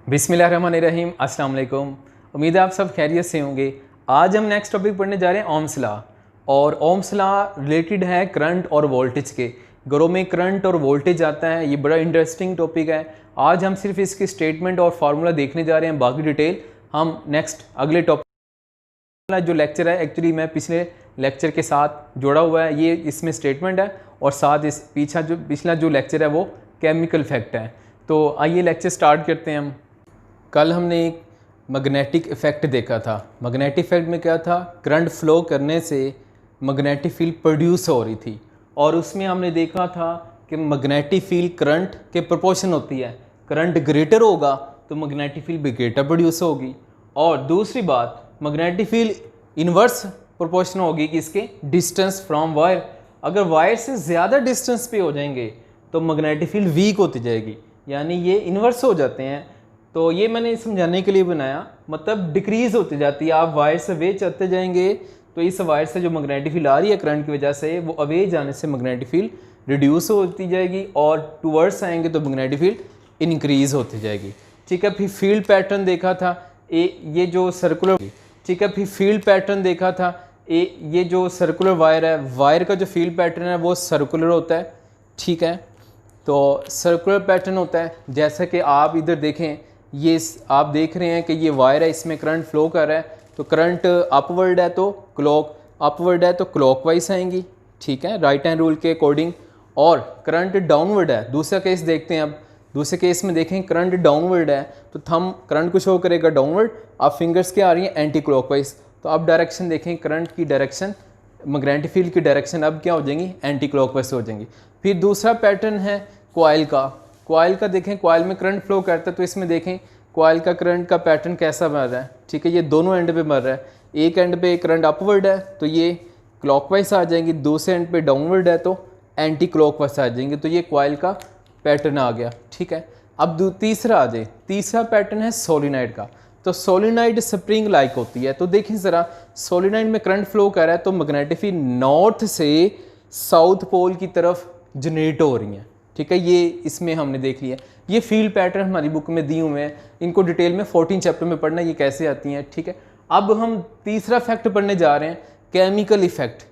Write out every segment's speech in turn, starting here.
बिस्मिल्लाहिर्रहमानिर्रहीम, अस्सलाम वालेकुम। उम्मीद है आप सब खैरियत से होंगे। आज हम नेक्स्ट टॉपिक पढ़ने जा रहे हैं ओम्स लॉ, और ओम्स लॉ रिलेटेड है करंट और वोल्टेज के। घरों में करंट और वोल्टेज आता है, ये बड़ा इंटरेस्टिंग टॉपिक है। आज हम सिर्फ इसकी स्टेटमेंट और फार्मूला देखने जा रहे हैं, बाकी डिटेल हम नेक्स्ट अगले टॉपिक। जो लेक्चर है एक्चुअली मैं पिछले लेक्चर के साथ जोड़ा हुआ है, ये इसमें स्टेटमेंट है और साथ इस पिछला जो लेक्चर है वो केमिकल फैक्ट है। तो आइए लेक्चर स्टार्ट करते हैं हम। कल हमने एक मैग्नेटिक इफ़ेक्ट देखा था। मैग्नेटिक इफ़ेक्ट में क्या था, करंट फ्लो करने से मैग्नेटिक फील्ड प्रोड्यूस हो रही थी, और उसमें हमने देखा था कि मैग्नेटिक फील्ड करंट के प्रोपोर्शन होती है। करंट ग्रेटर होगा तो मैग्नेटिक फील्ड भी ग्रेटर प्रोड्यूस होगी, और दूसरी बात मैग्नेटिक फील्ड इन्वर्स प्रोपोर्शन होगी कि इसके डिस्टेंस फ्रॉम वायर। अगर वायर से ज़्यादा डिस्टेंस पे हो जाएंगे तो मैग्नेटिक फील्ड वीक होती जाएगी, यानी ये इन्वर्स हो जाते हैं। तो ये मैंने समझाने के लिए बनाया, मतलब डिक्रीज़ होती जाती है। आप वायर से अवे चलते जाएंगे तो इस वायर से जो मैग्नेटिक फील्ड आ रही है करंट की वजह से, वो अवे जाने से मैग्नेटिक फील्ड रिड्यूस होती जाएगी, और टूवर्ड्स आएंगे तो मैग्नेटिक फील्ड इनक्रीज़ होती जाएगी। ठीक है, फिर फील्ड पैटर्न देखा था ये जो सर्कुलर, ठीक है, फिर फील्ड पैटर्न देखा था ये जो सर्कुलर वायर है, वायर का जो फील्ड पैटर्न है वो सर्कुलर होता है। ठीक है, तो सर्कुलर पैटर्न होता है, जैसा कि आप इधर देखें, ये आप देख रहे हैं कि ये वायर है, इसमें करंट फ्लो कर रहा है। तो करंट अपवर्ड है तो क्लॉकवाइज आएंगी, ठीक है, राइट हैंड रूल के अकॉर्डिंग। और करंट डाउनवर्ड है, दूसरा केस देखते हैं। अब दूसरे केस में देखें करंट डाउनवर्ड है तो थंब करंट को शो करेगा डाउनवर्ड, अब फिंगर्स क्या आ रही हैं एंटी क्लॉकवाइज। तो अब डायरेक्शन देखें, करंट की डायरेक्शन, मैग्नेटिक फील्ड की डायरेक्शन अब क्या हो जाएंगी, एंटी क्लॉकवाइज हो जाएंगी। फिर दूसरा पैटर्न है कॉइल का देखें, कॉइल में करंट फ्लो करता है, तो इसमें देखें कॉइल का करंट का पैटर्न कैसा बन रहा है। ठीक है, ये दोनों एंड पे बन रहा है। एक एंड पे करंट अपवर्ड है तो ये क्लॉकवाइज आ जाएंगी, दूसरे एंड पे डाउनवर्ड है तो एंटी क्लॉकवाइज आ जाएंगे। तो ये कॉइल का पैटर्न आ गया। ठीक है, अब तीसरा आ जाए, तीसरा पैटर्न है सोलिनॉइड का। तो सोलिनॉइड स्प्रिंग लाइक होती है। तो देखिए ज़रा, सोलिनॉइड में करंट फ्लो कर रहा है तो मैग्नेटिक फील्ड नॉर्थ से साउथ पोल की तरफ जनरेट हो रही हैं। ठीक है, ये इसमें हमने देख लिया। ये फील्ड पैटर्न हमारी बुक में दिए हुए हैं, इनको डिटेल में 14 चैप्टर में पढ़ना ये कैसे आती हैं। ठीक है, अब हम तीसरा फैक्ट पढ़ने जा रहे हैं, केमिकल इफ़ेक्ट।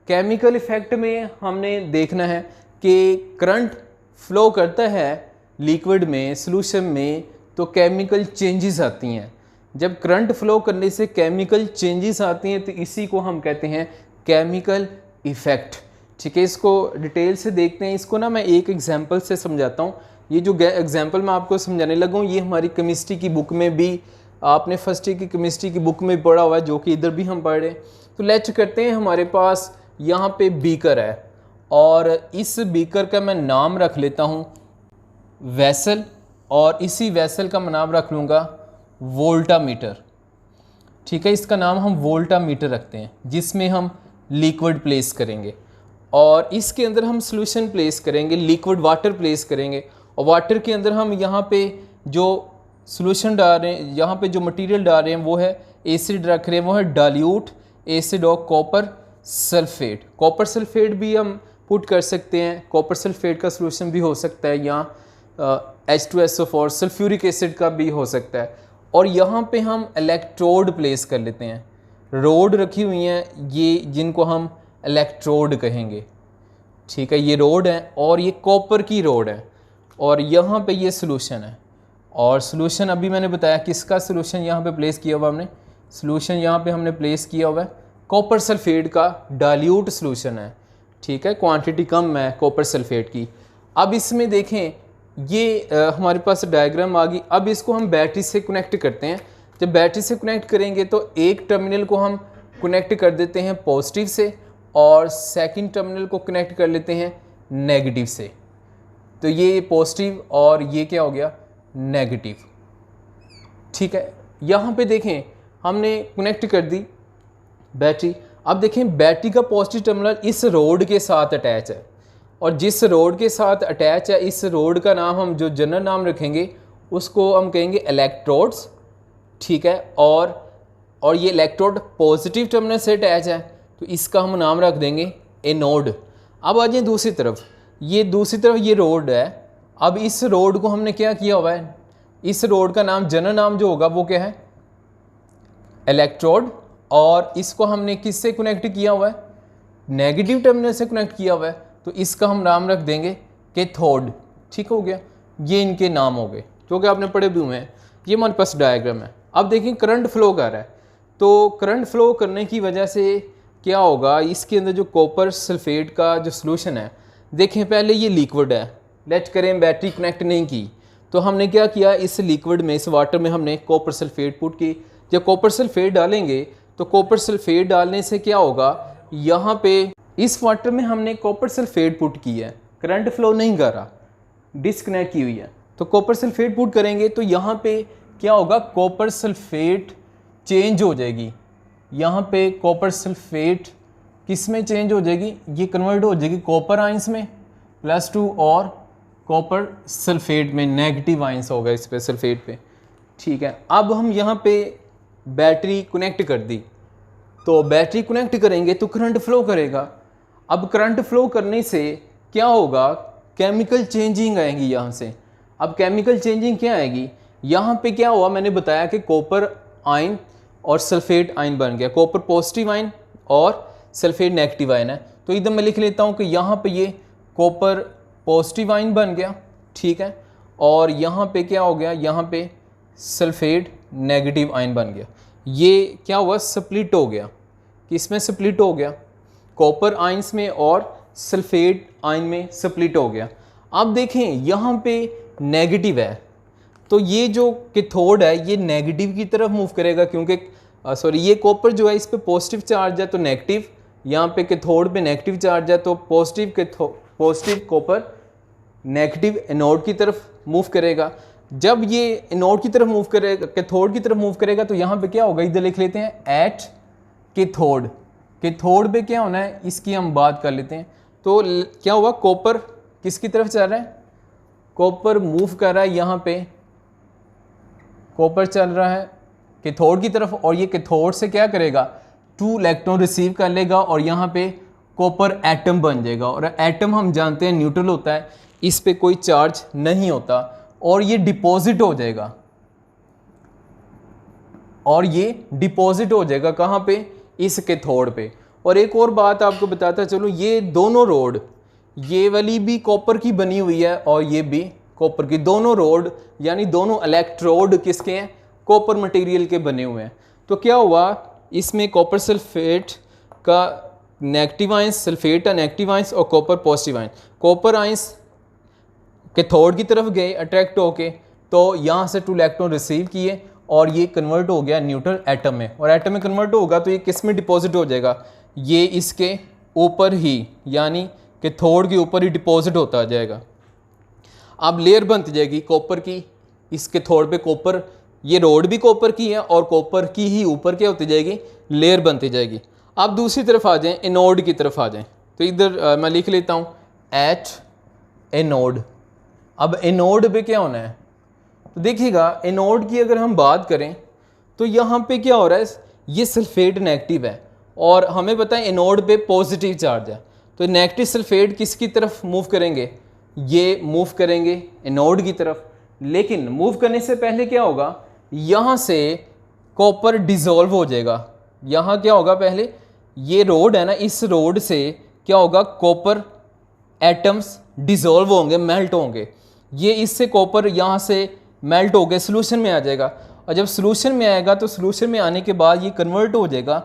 केमिकल इफ़ेक्ट में हमने देखना है कि करंट फ्लो करता है लिक्विड में, सॉल्यूशन में, तो केमिकल चेंजेस आती हैं। जब करंट फ्लो करने से केमिकल चेंजेस आती हैं तो इसी को हम कहते हैं केमिकल इफ़ेक्ट। ठीक है, इसको डिटेल से देखते हैं। इसको ना मैं एक एग्जांपल से समझाता हूँ। ये जो एग्जांपल मैं आपको समझाने लगा हूँ, ये हमारी केमिस्ट्री की बुक में भी, आपने फर्स्ट ईयर की केमिस्ट्री की बुक में पढ़ा हुआ है, जो कि इधर भी हम पढ़ रहे हैं। तो लेट्स करते हैं, हमारे पास यहाँ पे बीकर है, और इस बीकर का मैं नाम रख लेता हूँ वेसल, और इसी वेसल का मैं नाम रख लूँगा वोल्टामीटर। ठीक है, इसका नाम हम वोल्टामीटर रखते हैं, जिसमें हम लिक्विड प्लेस करेंगे, और इसके अंदर हम सॉल्यूशन प्लेस करेंगे, लिक्विड वाटर प्लेस करेंगे, और वाटर के अंदर हम यहाँ पे जो सॉल्यूशन डाल रहे हैं, यहाँ पे जो मटेरियल डाल रहे हैं वो है एसिड रख रहे हैं, वो है dilute acid of copper sulphate. Copper sulphate भी हम पुट कर सकते हैं, कॉपर सल्फेट का सॉल्यूशन भी हो सकता है, यहाँ H2SO4 सल्फ्यूरिक एसिड का भी हो सकता है। और यहाँ पे हम इलेक्ट्रोड प्लेस कर लेते हैं, रोड रखी हुई हैं ये, जिनको हम इलेक्ट्रोड कहेंगे। ठीक है, ये रोड है और ये कॉपर की रोड है, और यहाँ पे ये सॉल्यूशन है। और सॉल्यूशन अभी मैंने बताया किसका सॉल्यूशन यहाँ पे प्लेस किया हुआ हमने, सॉल्यूशन यहाँ पे हमने प्लेस किया हुआ है कॉपर सल्फेट का डाइल्यूट सॉल्यूशन है। ठीक है, क्वांटिटी कम है कॉपर सल्फेट की। अब इसमें देखें, ये हमारे पास डायग्राम आ गई। अब इसको हम बैटरी से कनेक्ट करते हैं। जब बैटरी से कनेक्ट करेंगे तो एक टर्मिनल को हम कनेक्ट कर देते हैं पॉजिटिव से, और सेकंड टर्मिनल को कनेक्ट कर लेते हैं नेगेटिव से। तो ये पॉजिटिव और ये क्या हो गया, नेगेटिव। ठीक है, यहाँ पे देखें हमने कनेक्ट कर दी बैटरी। अब देखें बैटरी का पॉजिटिव टर्मिनल इस रोड के साथ अटैच है, और जिस रोड के साथ अटैच है, इस रोड का नाम हम जो जनरल नाम रखेंगे उसको हम कहेंगे इलेक्ट्रोड्स। ठीक है, और ये इलेक्ट्रोड पॉजिटिव टर्मिनल से अटैच है तो इसका हम नाम रख देंगे एनोड। अब आ जाए दूसरी तरफ, ये दूसरी तरफ ये रोड है। अब इस रोड को हमने क्या किया हुआ है, इस रोड का नाम, जनरल नाम जो होगा वो क्या है, इलेक्ट्रोड, और इसको हमने किससे कनेक्ट किया हुआ है, नेगेटिव टर्मिनल से कनेक्ट किया हुआ है, तो इसका हम नाम रख देंगे कैथोड। ठीक हो गया, ये इनके नाम हो गए जो कि आपने पढ़े भी हुए हैं। ये हमारे पास डायग्राम है। अब देखिए करंट फ्लो कर रहा है, तो करंट फ्लो करने की वजह से क्या होगा, इसके अंदर जो कॉपर सल्फेट का जो सोल्यूशन है, देखें पहले ये लिक्विड है, लेट करें बैटरी कनेक्ट नहीं की, तो हमने क्या किया, इस लिक्विड में, इस वाटर में हमने कॉपर सल्फेट पुट की। जब कॉपर सल्फेट डालेंगे तो कॉपर सल्फेट डालने से क्या होगा, यहाँ पे इस वाटर में हमने कॉपर सल्फेट पुट की है, करंट फ्लो नहीं कर रहा, डिस्कनेक्ट की हुई है, तो कॉपर सल्फेट पुट करेंगे तो यहाँ पे क्या होगा, कॉपर सल्फेट चेंज हो जाएगी। यहाँ पे कॉपर सल्फेट किस में चेंज हो जाएगी, ये कन्वर्ट हो जाएगी कॉपर आइंस में +2 और कॉपर सल्फेट में नेगेटिव आइंस होगा इस पे सल्फेट पे। ठीक है, अब हम यहाँ पे बैटरी कनेक्ट कर दी, तो बैटरी कनेक्ट करेंगे तो करंट फ्लो करेगा। अब करंट फ्लो करने से क्या होगा, केमिकल चेंजिंग आएगी यहाँ से। अब केमिकल चेंजिंग क्या आएगी, यहाँ पे क्या हुआ, मैंने बताया कि कॉपर आयन और सल्फेट आयन बन गया, कॉपर पॉजिटिव आयन और सल्फेट नेगेटिव आयन है। तो इधर मैं लिख लेता हूँ कि यहाँ पे ये कॉपर पॉजिटिव आयन बन गया, ठीक है, और यहाँ पे क्या हो गया, यहाँ पे सल्फेट नेगेटिव आयन बन गया। ये क्या हुआ, स्प्लिट हो गया, किसमें स्प्लिट हो गया, कॉपर आयंस में और सल्फेट आयन में स्प्लिट हो गया। अब देखें यहाँ पे नेगेटिव है, तो ये जो कैथोड है ये नेगेटिव की तरफ मूव करेगा, क्योंकि सॉरी ये कॉपर जो है इस पे पॉजिटिव चार्ज है तो नेगेटिव, यहाँ पे कैथोड पे नेगेटिव चार्ज है तो पॉजिटिव कॉपर नेगेटिव एनोड की तरफ मूव करेगा। जब ये एनोड की तरफ मूव करेगा, कैथोड की तरफ मूव करेगा, तो यहाँ पे क्या होगा, इधर लिख लेते हैं एट कैथोड। कैथोड पे क्या होना है इसकी हम बात कर लेते हैं। तो क्या हुआ, कॉपर किसकी तरफ चल रहा है, कॉपर मूव कर रहा है, यहाँ पे कॉपर चल रहा है कैथोड की तरफ, और ये कैथोड से क्या करेगा, 2 इलेक्ट्रॉन रिसीव कर लेगा और यहाँ पे कॉपर एटम बन जाएगा। और एटम हम जानते हैं न्यूट्रल होता है, इस पे कोई चार्ज नहीं होता, और ये डिपॉजिट हो जाएगा, और ये डिपॉजिट हो जाएगा कहाँ पे, इस कैथोड पे। और एक और बात आपको बताता चलो, ये दोनों रोड, ये वाली भी कॉपर की बनी हुई है और ये भी कॉपर की, दोनों रोड यानी दोनों इलेक्ट्रोड किसके हैं, कॉपर मटेरियल के बने हुए हैं। तो क्या हुआ, इसमें कॉपर सल्फेट का नेगेटिव आयंस, सल्फेट का नेगेटिव आयंस और copper positive ions, copper ions cathode की तरफ गए अट्रैक्ट होके, तो यहाँ से 2 इलेक्ट्रॉन रिसीव किए और ये कन्वर्ट हो गया न्यूट्रल एटम में, और एटम में कन्वर्ट होगा तो ये किस में डिपॉजिट हो जाएगा, ये इसके ऊपर ही यानी कैथोड के ऊपर ही डिपॉजिट होता जाएगा। अब लेयर बनती जाएगी कॉपर की, इस कैथोड पे कॉपर, ये रोड भी कॉपर की है और कॉपर की ही ऊपर क्या होती जाएगी, लेयर बनती जाएगी। अब दूसरी तरफ आ जाएं, एनोड की तरफ आ जाएं, तो इधर मैं लिख लेता हूँ एट एनोड। अब एनोड पे क्या होना है, तो देखिएगा एनोड की अगर हम बात करें तो यहाँ पे क्या हो रहा है, ये सल्फेट नेगेटिव है और हमें पता है एनोड पे पॉजिटिव चार्ज है, तो नेगेटिव सल्फेट किसकी तरफ मूव करेंगे, ये मूव करेंगे एनोड की तरफ। लेकिन मूव करने से पहले क्या होगा, यहाँ से कॉपर डिसॉल्व हो जाएगा। यहाँ क्या होगा, पहले ये रोड है ना, इस रोड से क्या होगा, कॉपर एटम्स डिसॉल्व होंगे, मेल्ट होंगे, ये इससे कॉपर यहाँ से मेल्ट हो गए सॉल्यूशन में आ जाएगा, और जब सॉल्यूशन में आएगा तो सॉल्यूशन में आने के बाद ये कन्वर्ट हो जाएगा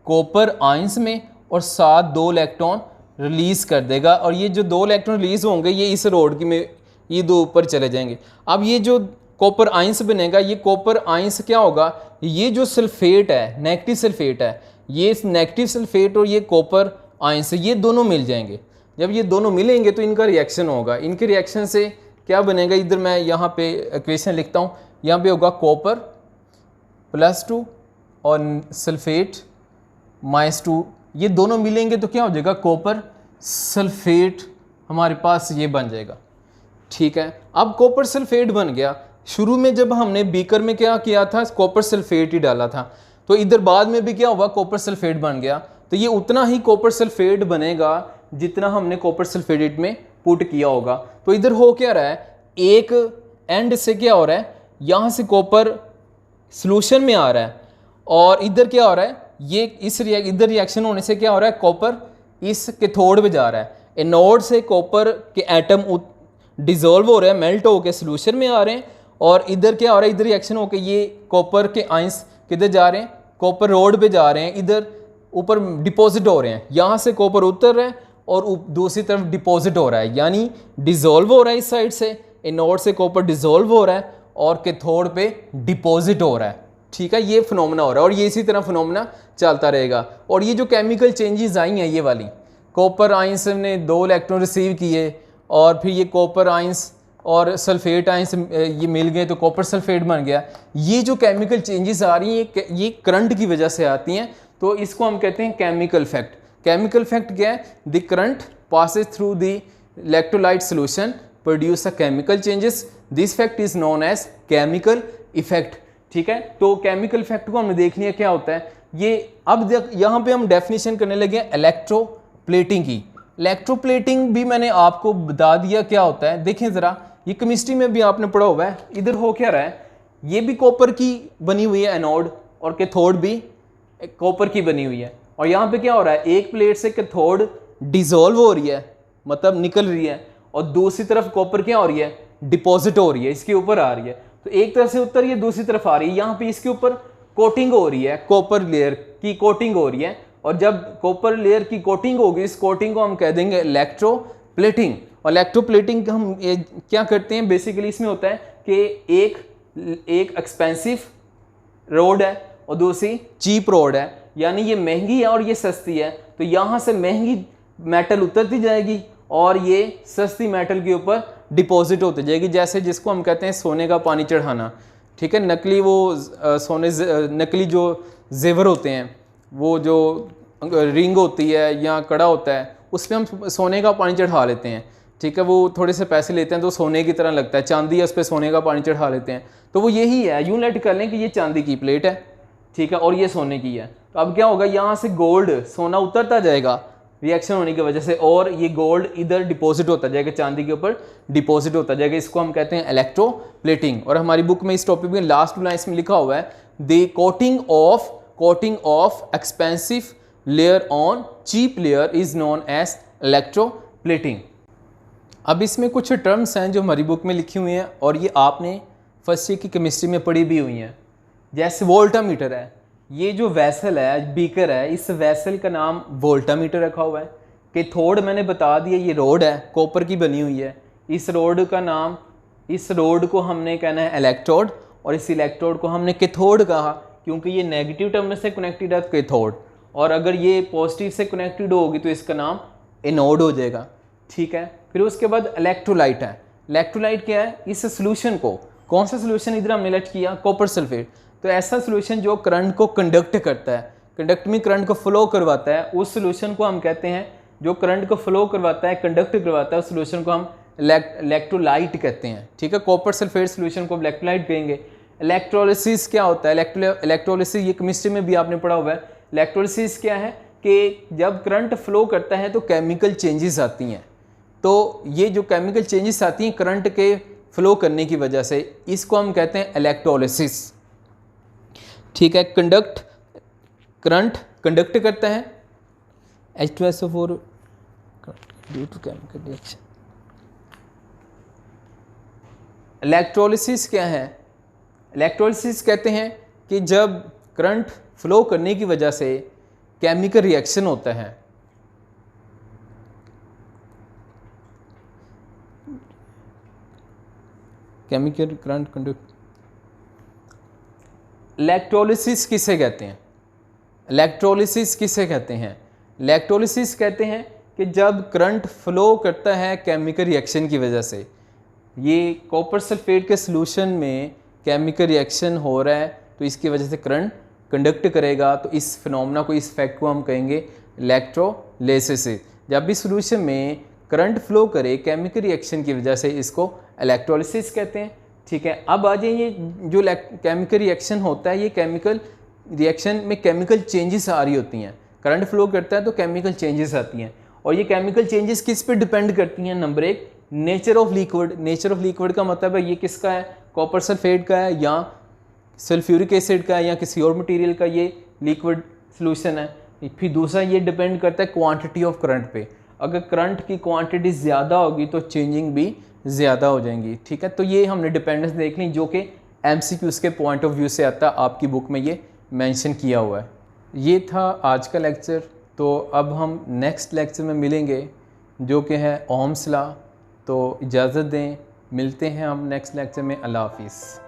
कॉपर आयंस में और साथ 2 इलेक्ट्रॉन रिलीज़ कर देगा, और ये जो 2 इलेक्ट्रॉन रिलीज़ होंगे ये इस रोड की में ये 2 ऊपर चले जाएंगे। अब ये जो कॉपर आयंस बनेगा, ये कॉपर आयंस क्या होगा, ये जो सल्फेट है नेगेटिव सल्फेट है, ये नेगेटिव सल्फेट और ये कॉपर आयंस ये दोनों मिल जाएंगे। जब ये दोनों मिलेंगे तो इनका रिएक्शन होगा, इनके रिएक्शन से क्या बनेगा, इधर मैं यहाँ पे इक्वेशन लिखता हूँ, यहाँ पे होगा कॉपर +2 और सल्फेट -2, ये दोनों मिलेंगे तो क्या हो जाएगा, कॉपर सल्फेट हमारे पास ये बन जाएगा। ठीक है, अब कॉपर सल्फेट बन गया। शुरू में जब हमने बीकर में क्या किया था, कॉपर सल्फेट ही डाला था, तो इधर बाद में भी क्या हुआ, कॉपर सल्फेट बन गया, तो ये उतना ही कॉपर सल्फेट बनेगा जितना हमने कॉपर सल्फेट में पुट किया होगा। तो इधर हो क्या रहा है, एक एंड से क्या हो रहा है, यहाँ से कॉपर सॉल्यूशन में आ रहा है और इधर क्या हो रहा है, ये इधर रिएक्शन होने से क्या हो रहा है, कॉपर इस कैथोड पे जा रहा है। एनोड से कॉपर के एटम डिजोल्व हो रहे हैं, मेल्ट होकर सॉल्यूशन में आ रहे हैं और इधर क्या हो रहा है, इधर रिएक्शन होकर ये कॉपर के आयंस किधर जा रहे हैं, कॉपर रोड पे जा रहे हैं, इधर ऊपर डिपॉजिट हो रहे हैं। यहाँ से कॉपर उतर रहा है और दूसरी तरफ डिपॉजिट हो रहा है, यानी डिजोल्व हो रहा है इस साइड से, एनोड से कॉपर डिजोल्व हो रहा है और कैथोड पे डिपॉजिट हो रहा है। ठीक है, ये फिनोमेना हो रहा है और ये इसी तरह फिनोमेना चलता रहेगा। और ये जो केमिकल चेंजेस आई हैं, ये वाली कॉपर आयंस ने 2 इलेक्ट्रॉन रिसीव किए और फिर ये कॉपर आयंस और सल्फेट आयंस ये मिल गए तो कॉपर सल्फेट बन गया। ये जो केमिकल चेंजेस आ रही हैं ये करंट की वजह से आती हैं, तो इसको हम कहते हैं केमिकल इफेक्ट। केमिकल इफेक्ट क्या है, the current passes through the electrolyte solution produce a chemical changes, this effect is known as chemical effect. ठीक है, तो केमिकल इफेक्ट को हमने देख लिया क्या होता है ये। अब यहाँ पे हम डेफिनेशन करने लगे इलेक्ट्रोप्लेटिंग की। इलेक्ट्रोप्लेटिंग भी मैंने आपको बता दिया क्या होता है। देखें ज़रा, ये केमिस्ट्री में भी आपने पढ़ा हुआ है। इधर हो क्या रहा है, ये भी कॉपर की बनी हुई है एनोड और कैथोड भी कॉपर की बनी हुई है। और यहाँ पे क्या हो रहा है, एक प्लेट से कैथोड डिजोल्व हो रही है, मतलब निकल रही है, और दूसरी तरफ कॉपर क्या हो रही है, डिपॉजिट हो रही है, इसके ऊपर आ रही है। तो एक तरफ से उतर रही है, दूसरी तरफ आ रही है। यहाँ पे इसके ऊपर कोटिंग हो रही है, कॉपर लेयर की कोटिंग हो रही है। और जब कॉपर लेयर की कोटिंग होगी, इस कोटिंग को हम कह देंगे इलेक्ट्रोप्लेटिंग। और इलेक्ट्रोप्लेटिंग हम क्या करते हैं, बेसिकली इसमें होता है कि एक एक्सपेंसिव रोड है और दूसरी चीप रोड है, यानी ये महंगी है और ये सस्ती है। तो यहाँ से महंगी मेटल उतरती जाएगी और ये सस्ती मेटल के ऊपर डिपॉजिट होती जाएगी, जैसे जिसको हम कहते हैं सोने का पानी चढ़ाना। ठीक है, नकली वो नकली जो जेवर होते हैं, वो जो रिंग होती है या कड़ा होता है, उस पर हम सोने का पानी चढ़ा लेते हैं। ठीक है, वो थोड़े से पैसे लेते हैं तो सोने की तरह लगता है, चांदी है उस पर सोने का पानी चढ़ा लेते हैं। तो वो यही है, यूं लेट कर लें कि ये चांदी की प्लेट है, ठीक है, और ये सोने की है। तो अब क्या होगा, यहाँ से गोल्ड सोना उतरता जाएगा रिएक्शन होने की वजह से, और ये गोल्ड इधर डिपॉजिट होता जाएगा, चांदी के ऊपर डिपॉजिट होता जाएगा। इसको हम कहते हैं इलेक्ट्रोप्लेटिंग। और हमारी बुक में इस टॉपिक में लास्ट लाइन में लिखा हुआ है, the coating of expensive layer on cheap layer is known as electroplating. अब इसमें कुछ टर्म्स हैं जो हमारी बुक में लिखी हुई हैं और ये आपने फर्स्ट ईयर की केमिस्ट्री में पढ़ी भी हुई हैं। जैसे वोल्टामीटर है, ये जो वैसल है, बीकर है, इस वैसल का नाम वोल्टामीटर रखा हुआ है। कैथोड मैंने बता दिया, ये रोड है, कॉपर की बनी हुई है। इस रोड का नाम, इस रोड को हमने कहना है इलेक्ट्रोड, और इस इलेक्ट्रोड को हमने कैथोड कहा क्योंकि ये नेगेटिव टर्मिनल से कनेक्टेड है कैथोड, और अगर ये पॉजिटिव से कनेक्टेड होगी तो इसका नाम एनोड हो जाएगा। ठीक है, फिर उसके बाद इलेक्ट्रोलाइट है। इलेक्ट्रोलाइट क्या है, इस सोल्यूशन को, कौन सा सोल्यूशन इधर हमने लेट किया, कॉपर सल्फेट। तो ऐसा सोल्यूशन जो करंट को कंडक्ट करता है, कंडक्ट में करंट को फ्लो करवाता है, उस सोल्यूशन को हम कहते हैं, जो करंट को फ्लो करवाता है, कंडक्ट करवाता है, उस सोल्यूशन को हम इलेक्ट्रोलाइट कहते हैं। ठीक है, कॉपर सल्फेट सोल्यूशन को इलेक्ट्रोलाइट कहेंगे। इलेक्ट्रोलिसिस क्या होता है, इलेक्ट्रोलिसिस ये केमिस्ट्री में भी आपने पढ़ा हुआ है। इलेक्ट्रोलिसिस क्या है कि जब करंट फ्लो करता है तो केमिकल चेंजेस आती हैं। तो ये जो केमिकल चेंजेस आती हैं करंट के फ्लो करने की वजह से, इसको हम कहते हैं इलेक्ट्रोलिसिस। ठीक है, करंट कंडक्ट करता है, H2SO4 due to chemical reaction. Electrolysis क्या है, इलेक्ट्रोलिसिस कहते हैं कि जब करंट फ्लो करने की वजह से केमिकल रिएक्शन होता है, केमिकल करंट कंडक्ट। इलेक्ट्रोलिसिस किसे कहते हैं, इलेक्ट्रोलिसिस किसे कहते हैं, इलेक्ट्रोलिसिस कहते हैं कि जब करंट फ्लो करता है केमिकल रिएक्शन की वजह से, ये कॉपर सल्फेट के सॉल्यूशन में केमिकल रिएक्शन हो रहा है तो इसकी वजह से करंट कंडक्ट करेगा। तो इस फिनोमेना को, इस फैक्ट को हम कहेंगे इलेक्ट्रोलिसिस। जब भी सॉल्यूशन में करंट फ्लो करे केमिकल रिएक्शन की वजह से, इसको इलेक्ट्रोलिसिस कहते हैं। ठीक है, अब आ जाइए, जो केमिकल रिएक्शन होता है, ये केमिकल रिएक्शन में केमिकल चेंजेस आ रही होती हैं। करंट फ्लो करता है तो केमिकल चेंजेस आती हैं, और ये केमिकल चेंजेस किस पे डिपेंड करती हैं। Number 1, nature of liquid. Nature of liquid का मतलब है ये किसका है, कॉपर सल्फेट का है या सल्फ्यूरिक एसिड का है या किसी और मटेरियल का ये लिक्विड सॉल्यूशन है। फिर दूसरा ये डिपेंड करता है क्वांटिटी ऑफ करंट पे। अगर करंट की क्वांटिटी ज़्यादा होगी तो चेंजिंग भी ज़्यादा हो जाएंगी, ठीक है। तो ये हमने डिपेंडेंस देख ली जो कि MCQs के पॉइंट ऑफ व्यू से आता है, आपकी बुक में ये मेंशन किया हुआ है। ये था आज का लेक्चर। तो अब हम नेक्स्ट लेक्चर में मिलेंगे जो कि है ओहम्स लॉ। तो इजाज़त दें, मिलते हैं हम नेक्स्ट लेक्चर में। अल्लाह हाफिज़।